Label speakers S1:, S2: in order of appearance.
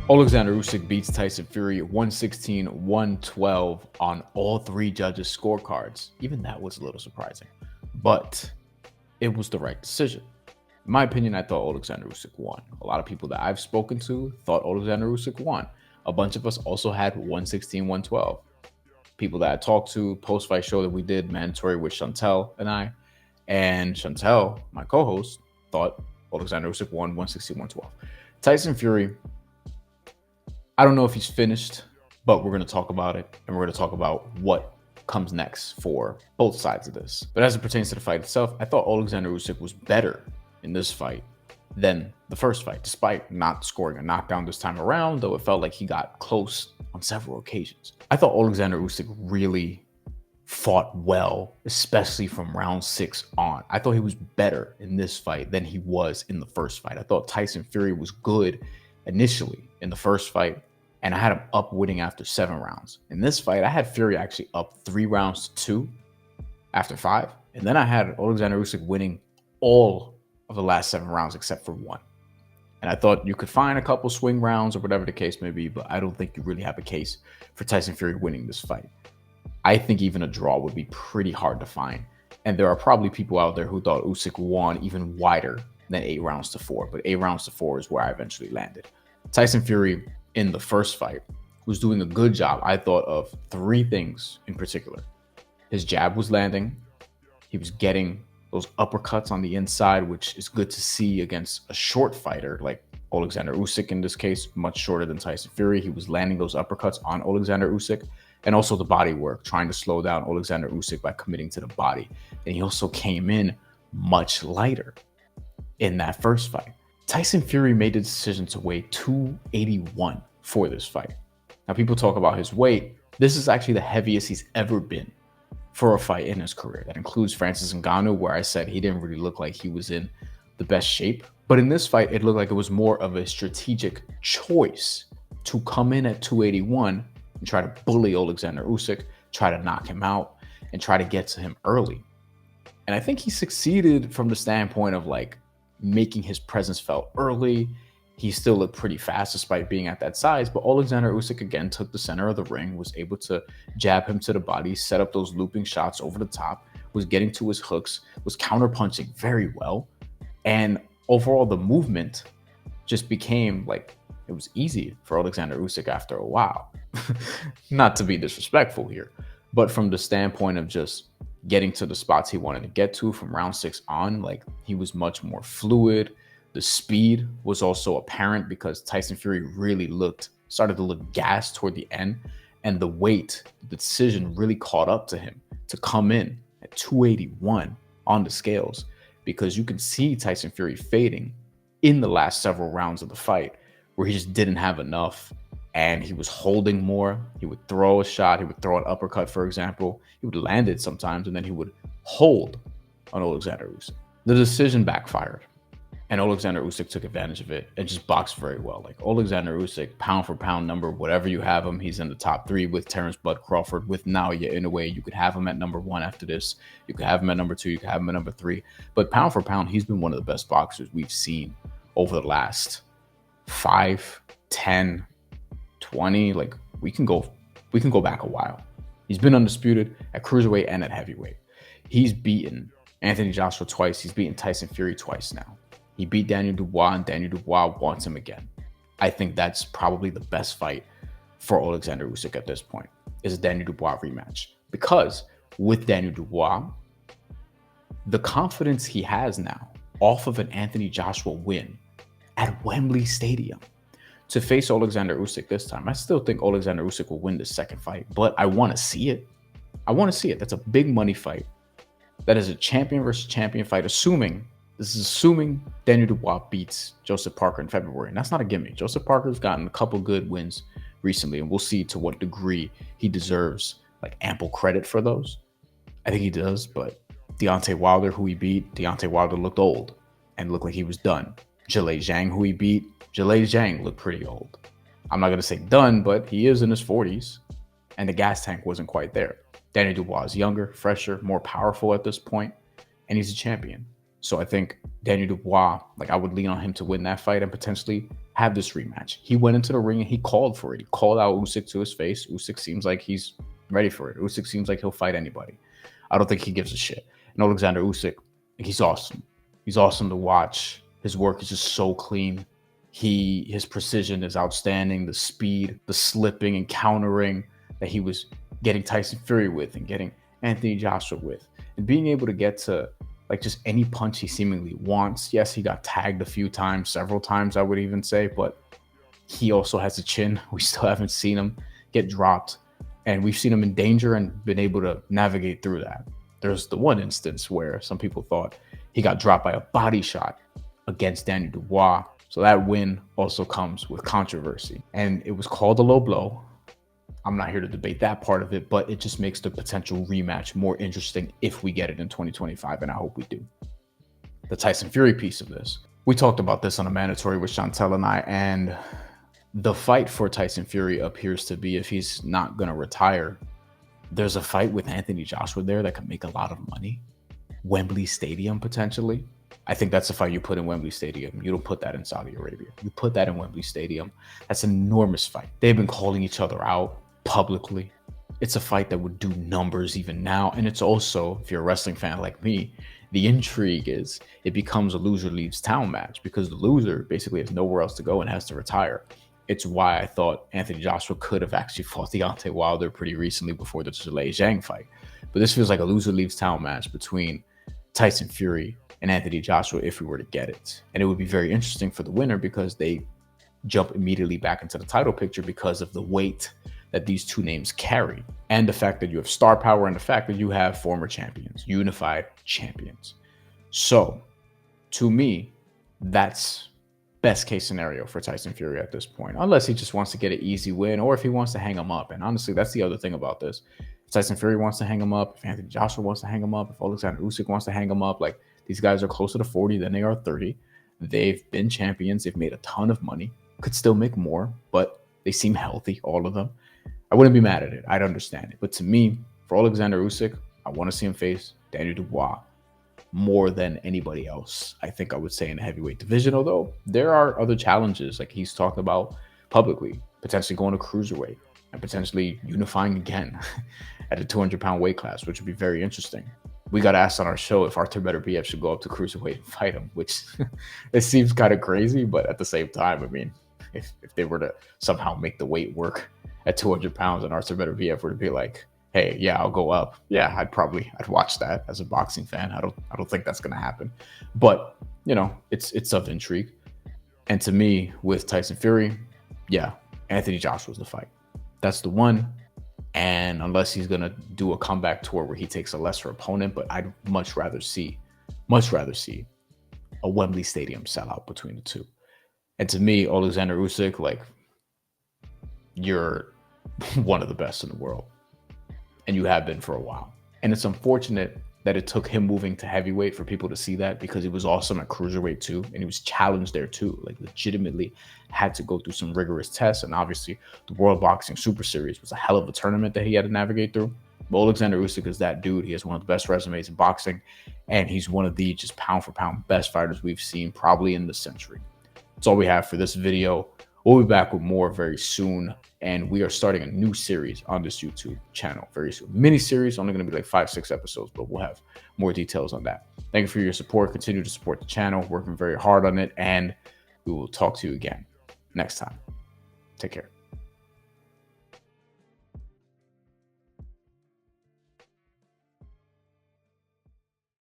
S1: Oleksandr Usyk beats Tyson Fury 116-112 on all three judges' scorecards. Even that was a little surprising, but it was the right decision. In my opinion, I thought Oleksandr Usyk won. A lot of people that I've spoken to thought Oleksandr Usyk won. A bunch of us also had 116-112. People that I talked to, post-fight show that we did, mandatory with Chantel and I, and Chantel, my co-host, thought Oleksandr Usyk won 116-112. Tyson Fury, I don't know if he's finished, but we're going to talk about it, and we're going to talk about what comes next for both sides of this. But as it pertains to the fight itself, I thought Oleksandr Usyk was better in this fight than the first fight, despite not scoring a knockdown this time around, though it felt like he got close on several occasions. I thought Oleksandr Usyk really fought well, especially from round 6 on. I thought he was better in this fight than he was in the first fight. I thought Tyson Fury was good initially in the first fight, and I had him up winning after 7 rounds. In this fight, I had Fury actually up 3 rounds to 2 after 5, and then I had Oleksandr Usyk winning all of the last 7 rounds except for 1. And I thought you could find a couple swing rounds or whatever the case may be, but I don't think you really have a case for Tyson Fury winning this fight. I think even a draw would be pretty hard to find. And there are probably people out there who thought Usyk won even wider than 8 rounds to 4, but 8 rounds to 4 is where I eventually landed. Tyson Fury in the first fight was doing a good job, I thought, of 3 things in particular. His jab was landing. He was getting those uppercuts on the inside, which is good to see against a short fighter like Oleksandr Usyk in this case, much shorter than Tyson Fury. He was landing those uppercuts on Oleksandr Usyk, and also the body work, trying to slow down Oleksandr Usyk by committing to the body. And he also came in much lighter in that first fight. Tyson Fury made the decision to weigh 281 for this fight. Now, people talk about his weight. This is actually the heaviest he's ever been for a fight in his career. That includes Francis Ngannou, where I said he didn't really look like he was in the best shape. But in this fight, it looked like it was more of a strategic choice to come in at 281 and try to bully Oleksandr Usyk, try to knock him out, and try to get to him early. And I think he succeeded from the standpoint of like making his presence felt early. He still looked pretty fast despite being at that size, but Oleksandr Usyk again took the center of the ring, was able to jab him to the body, set up those looping shots over the top, was getting to his hooks, was counterpunching very well. And overall, the movement just became like, it was easy for Oleksandr Usyk after a while. Not to be disrespectful here, but from the standpoint of just getting to the spots he wanted to get to from round 6 on, like he was much more fluid. The speed was also apparent because Tyson Fury really started to look gassed toward the end, and the weight, the decision really caught up to him to come in at 281 on the scales, because you could see Tyson Fury fading in the last several rounds of the fight where he just didn't have enough and he was holding more. He would throw a shot, he would throw an uppercut, for example. He would land it sometimes, and then he would hold on Oleksandr Usyk. The decision backfired, and Oleksandr Usyk took advantage of it and just boxed very well. Like Oleksandr Usyk, pound for pound number, whatever you have him, he's in the top 3 with Terrence Bud Crawford, with Naoya Inoue. You could have him at number 1 after this. You could have him at number 2. You could have him at number 3. But pound for pound, he's been one of the best boxers we've seen over the last 5, 10, 20. Like we can go back a while. He's been undisputed at cruiserweight and at heavyweight. He's beaten Anthony Joshua twice. He's beaten Tyson Fury twice now. He beat Daniel Dubois, and Daniel Dubois wants him again. I think that's probably the best fight for Oleksandr Usyk at this point, is a Daniel Dubois rematch. Because with Daniel Dubois, the confidence he has now off of an Anthony Joshua win at Wembley Stadium to face Oleksandr Usyk this time, I still think Oleksandr Usyk will win this second fight, but I want to see it. I want to see it. That's a big money fight. That is a champion versus champion fight, assuming Daniel Dubois beats Joseph Parker in February. And that's not a gimmick. Joseph Parker's gotten a couple good wins recently, and we'll see to what degree he deserves like ample credit for those. I think he does, but Deontay Wilder, who he beat, Deontay Wilder looked old and looked like he was done. Zhilei Zhang, who he beat, Zhilei Zhang looked pretty old. I'm not going to say done, but he is in his 40s, and the gas tank wasn't quite there. Daniel Dubois is younger, fresher, more powerful at this point, and he's a champion. So I think Daniel Dubois, like I would lean on him to win that fight and potentially have this rematch. He went into the ring and he called for it. He called out Usyk to his face. Usyk seems like he's ready for it. Usyk seems like he'll fight anybody. I don't think he gives a shit. And Oleksandr Usyk, he's awesome. He's awesome to watch. His work is just so clean. His precision is outstanding. The speed, the slipping and countering that he was getting Tyson Fury with and getting Anthony Joshua with, and being able to get to like just any punch he seemingly wants. Yes, he got tagged a few times, several times, I would even say, but he also has a chin. We still haven't seen him get dropped, and we've seen him in danger and been able to navigate through that. There's the one instance where some people thought he got dropped by a body shot against Daniel Dubois. So that win also comes with controversy, and it was called a low blow. I'm not here to debate that part of it, but it just makes the potential rematch more interesting if we get it in 2025, and I hope we do. The Tyson Fury piece of this. We talked about this on a mandatory with Chantel and I, and the fight for Tyson Fury appears to be, if he's not going to retire, there's a fight with Anthony Joshua there that could make a lot of money. Wembley Stadium, potentially. I think that's a fight you put in Wembley Stadium. You don't put that in Saudi Arabia. You put that in Wembley Stadium. That's an enormous fight. They've been calling each other out publicly. It's a fight that would do numbers even now. And it's also, if you're a wrestling fan like me, the intrigue is it becomes a loser leaves town match because the loser basically has nowhere else to go and has to retire. It's why I thought Anthony Joshua could have actually fought Deontay Wilder pretty recently before the Zhilei Zhang fight. But this feels like a loser leaves town match between Tyson Fury and Anthony Joshua if we were to get it. And it would be very interesting for the winner because they jump immediately back into the title picture because of the weight that these two names carry, and the fact that you have star power, and the fact that you have former champions, unified champions. So to me, that's best case scenario for Tyson Fury at this point, unless he just wants to get an easy win or if he wants to hang him up. And honestly, that's the other thing about this. If Tyson Fury wants to hang him up, if Anthony Joshua wants to hang him up, if Oleksandr Usyk wants to hang him up, like these guys are closer to 40 than they are 30. They've been champions. They've made a ton of money, could still make more, but they seem healthy, all of them. I wouldn't be mad at it. I'd understand it. But to me, for Oleksandr Usyk, I want to see him face Daniel Dubois more than anybody else. I think I would say in the heavyweight division, although there are other challenges like he's talked about publicly, potentially going to cruiserweight and potentially unifying again at a 200-pound weight class, which would be very interesting. We got asked on our show if Artur Beterbiev should go up to cruiserweight and fight him, which it seems kind of crazy, but at the same time, I mean, if they were to somehow make the weight work at 200 pounds and Artur Beterbiev were to be like, hey, yeah, I'll go up. Yeah, I'd watch that as a boxing fan. I don't think that's going to happen. But, you know, it's of intrigue. And to me, with Tyson Fury, yeah, Anthony Joshua's the fight. That's the one. And unless he's going to do a comeback tour where he takes a lesser opponent, but I'd much rather see a Wembley Stadium sellout between the two. And to me, Oleksandr Usyk, like, you're one of the best in the world. And you have been for a while. And it's unfortunate that it took him moving to heavyweight for people to see that, because he was awesome at cruiserweight too. And he was challenged there too, like legitimately had to go through some rigorous tests. And obviously the World Boxing Super Series was a hell of a tournament that he had to navigate through. But Oleksandr Usyk is that dude. He has one of the best resumes in boxing. And he's one of the just pound for pound best fighters we've seen probably in the century. That's all we have for this video. We'll be back with more very soon. And we are starting a new series on this YouTube channel very soon. Mini series, only going to be like 5-6 episodes, but we'll have more details on that. Thank you for your support. Continue to support the channel. Working very hard on it. And we will talk to you again next time. Take care.